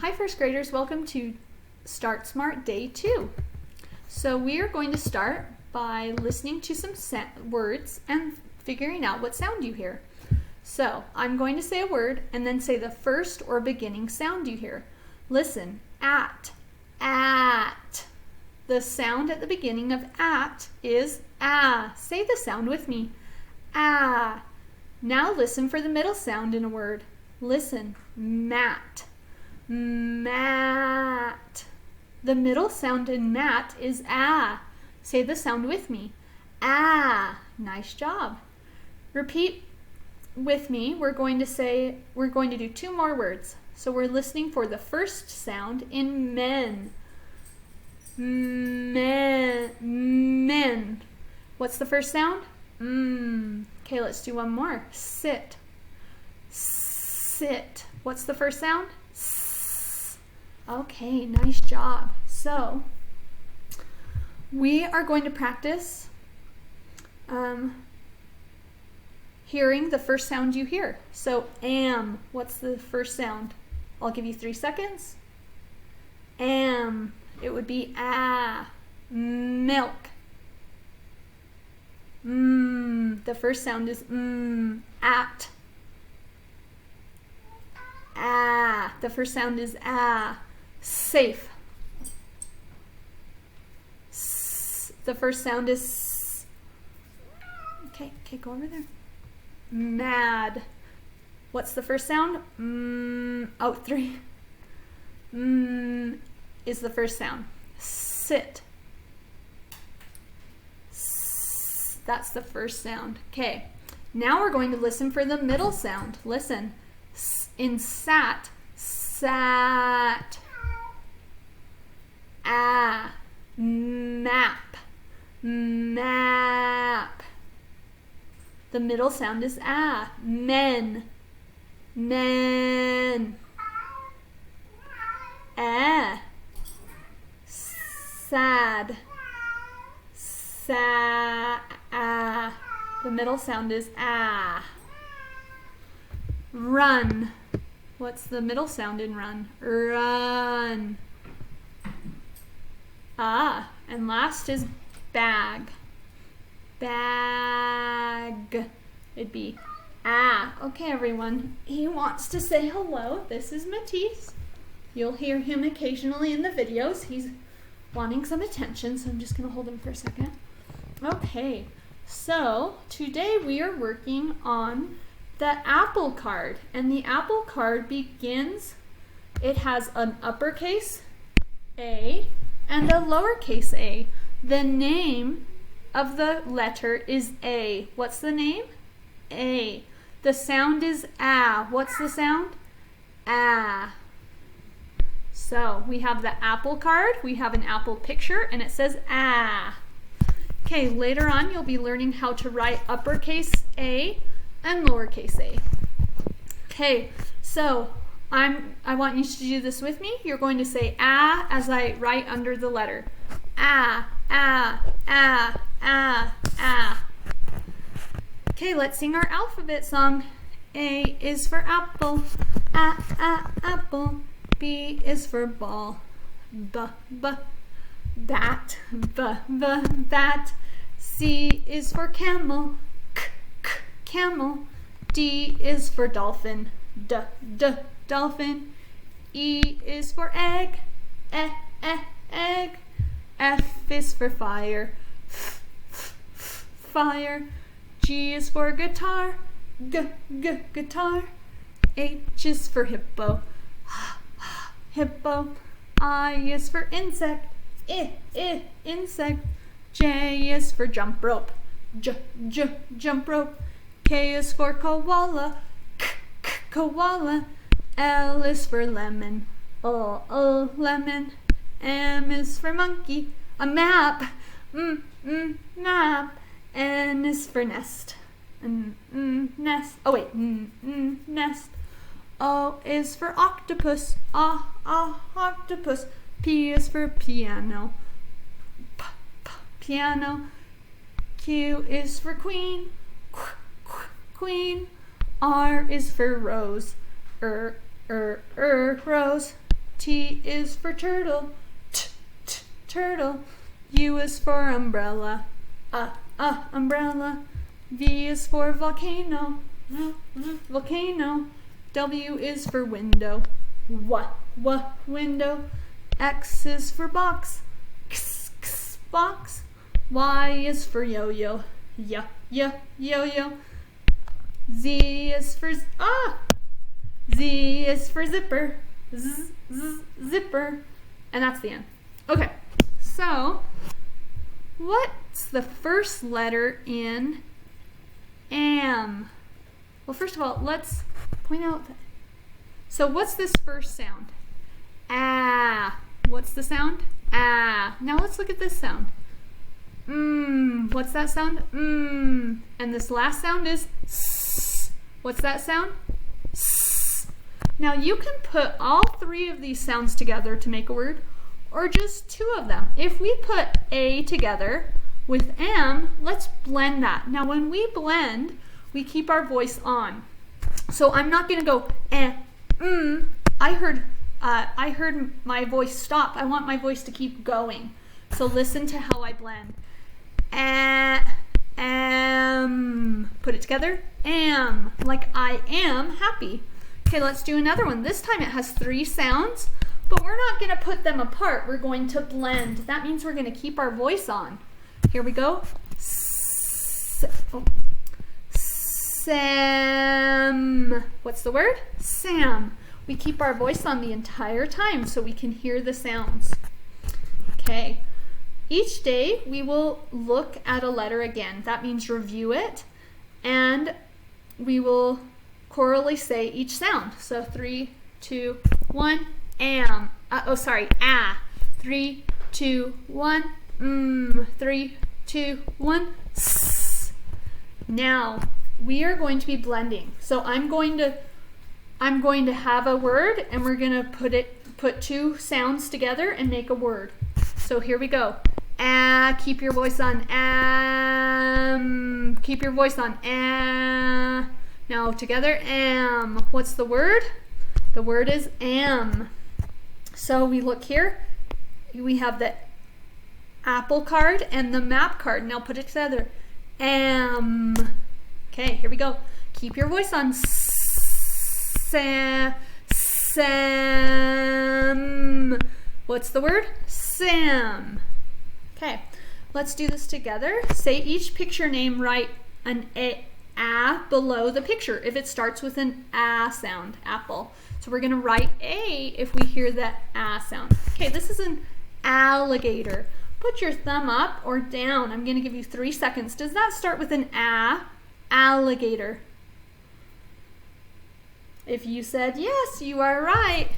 Hi first graders, welcome to Start Smart Day 2. So we are going to start by listening to some words and figuring out what sound you hear. So I'm going to say a word and then say the first or beginning sound you hear. Listen, at. The sound at the beginning of at is ah. Say the sound with me. Ah. Now listen for the middle sound in a word. Listen, mat. Mat. The middle sound in mat is ah. Say the sound with me. Ah. Nice job. Repeat with me. We're going to do two more words. So we're listening for the first sound in men. Men. What's the first sound? Okay, let's do one more. Sit. Sit. What's the first sound? S. Okay, nice job. So we are going to practice hearing the first sound you hear. So am. What's the first sound? I'll give you 3 seconds. Am. It would be ah. Milk. The first sound is at. Ah. The first sound is ah. Safe. The first sound is s. Okay, go over there. Mad. What's the first sound? 3. Is the first sound. Sit. That's the first sound. Okay, now we're going to listen for the middle sound. Listen. In sat, sat. Ah. Map. Map. The middle sound is ah. Men. Men. Ah. Sad. Ah. The middle sound is ah. Run. What's the middle sound in run? Run. Ah. And last is bag. Bag. It'd be ah. Okay, everyone. He wants to say hello. This is Matisse. You'll hear him occasionally in the videos. He's wanting some attention, so I'm just going to hold him for a second. Okay, so today we are working on the Apple card, and the Apple card begins, it has an uppercase A and a lowercase a. The name of the letter is A. What's the name? A. The sound is ah. What's the sound? Ah. So we have the Apple card, we have an apple picture, and it says ah. Okay, later on you'll be learning how to write uppercase A and lowercase a. Okay, so I want you to do this with me. You're going to say ah as I write under the letter. Ah, ah, ah, ah, ah. Okay, let's sing our alphabet song. A is for apple, apple. B is for ball, bat. Bat. C is for camel, camel. D is for dolphin, dolphin. E is for egg, egg. F is for fire, fire. G is for guitar, guitar. H is for hippo, hippo. I is for insect, insect. J is for jump rope, jump rope. K is for koala, koala. L is for lemon, lemon. M is for monkey, a map, map. N is for nest, nest. Oh wait, nest. O is for octopus, octopus. P is for piano, piano. Q is for queen, queen. R is for rose, rose. T is for turtle. Turtle. U is for umbrella. Umbrella. V is for volcano. Volcano. W is for window. Window. X is for box. Box. Y is for yo-yo. Yo-yo. Z is for zipper. Zipper. And that's the end. Okay, so what's the first letter in am? Well, first of all, let's point out that. So what's this first sound? Ah. What's the sound? Ah. Now let's look at this sound. What's that sound? And this last sound is s. What's that sound? S. Now you can put all three of these sounds together to make a word, or just two of them. If we put a together with am, let's blend that. Now when we blend, we keep our voice on. So I'm not gonna go I heard my voice stop. I want my voice to keep going. So listen to how I blend. Put it together. Am. Like I am happy. Okay, let's do another one. This time it has three sounds, but we're not going to put them apart. We're going to blend. That means we're going to keep our voice on. Here we go. Sam. What's the word? Sam. We keep our voice on the entire time so we can hear the sounds. Okay. Each day we will look at a letter again. That means review it, and we will chorally say each sound. So 3, 2, 1, am. Ah. 3, 2, 1, 3, 2, 1, s. Now we are going to be blending. So I'm going to have a word, and we're going to put two sounds together and make a word. So here we go. Keep your voice on. Keep your voice on. Now together. Am. What's the word? The word is am. So we look here. We have the apple card and the map card. Now put it together. Am. Okay, here we go. Keep your voice on. Sam. What's the word? Sam. Okay, let's do this together. Say each picture name, write an a below the picture if it starts with an a sound, apple. So we're going to write a if we hear that a sound. Okay, this is an alligator. Put your thumb up or down. I'm going to give you 3 seconds. Does that start with an a? Alligator. If you said yes, you are right.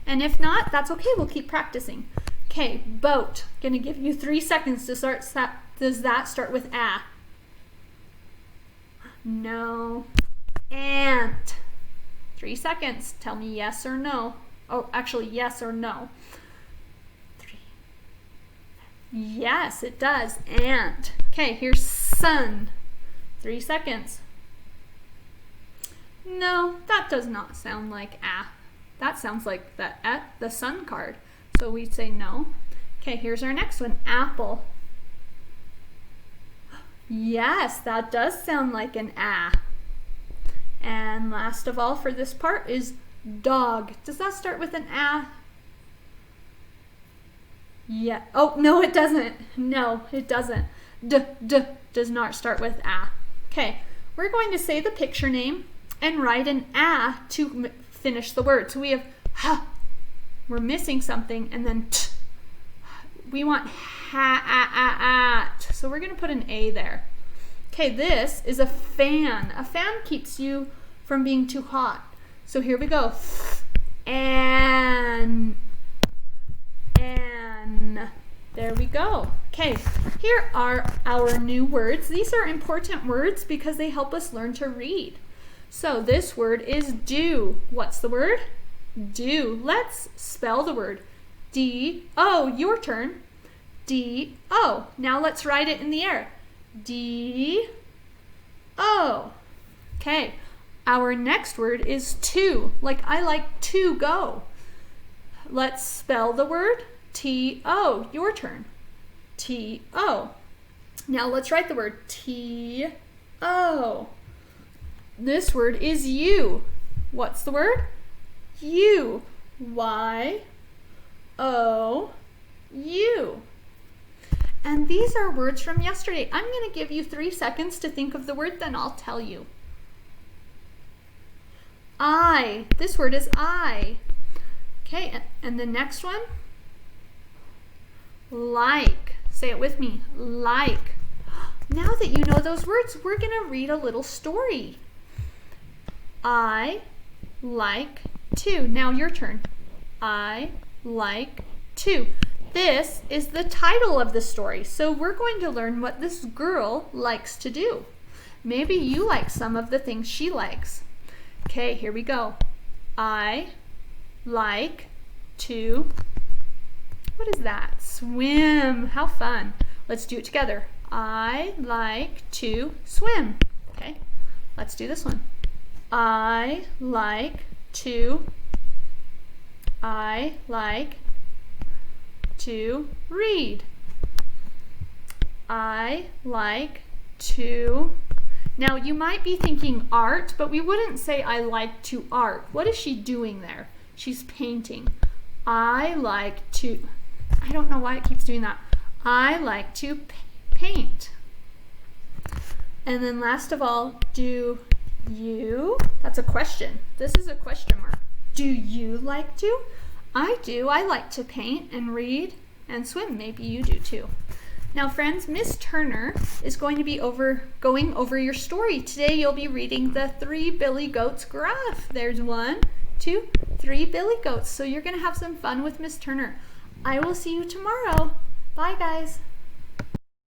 And if not, that's okay. We'll keep practicing. Okay, boat. Gonna give you 3 seconds to start. Does that start with a? No. Ant. 3 seconds. Tell me yes or no. Oh, actually, yes or no. 3. Yes, it does. Ant. Okay, here's sun. 3 seconds. No, that does not sound like a. That sounds like the sun card. So we'd say no. Okay, here's our next one. Apple. Yes, that does sound like an a. And last of all for this part is dog. Does that start with an a? Yeah. Oh, no, it doesn't. No, it doesn't. Does not start with a. Okay, we're going to say the picture name and write an a to finish the word. So we have ha. We're missing something, and then t. We want hat. So we're going to put an a there. Okay, this is a fan. A fan keeps you from being too hot. So here we go. And there we go. Okay, here are our new words. These are important words because they help us learn to read. So this word is do. What's the word? Do. Let's spell the word. D-O. Your turn. D-O. Now let's write it in the air. D-O. Okay. Our next word is to. Like I like to go. Let's spell the word T-O. Your turn. T-O. Now let's write the word T-O. This word is you. What's the word? You. Y-O-U. And these are words from yesterday. I'm going to give you 3 seconds to think of the word, then I'll tell you. I. This word is I. Okay, and the next one? Like. Say it with me. Like. Now that you know those words, we're going to read a little story. I like to. Now your turn. I like to. This is the title of the story. So we're going to learn what this girl likes to do. Maybe you like some of the things she likes. Okay, here we go. I like to, what is that? Swim. How fun. Let's do it together. I like to swim. Okay, let's do this one. I like to read. I like to. Now you might be thinking art, but we wouldn't say I like to art. What is she doing there? She's painting. I like to, I don't know why it keeps doing that. I like to paint. And then last of all, do you? That's a question. This is a question mark. Do you like to? I do. I like to paint and read and swim. Maybe you do too. Now friends, Miss Turner is going to be going over your story. Today you'll be reading the 3 billy goats graph. There's 1, 2, 3 billy goats. So you're going to have some fun with Miss Turner. I will see you tomorrow. Bye guys.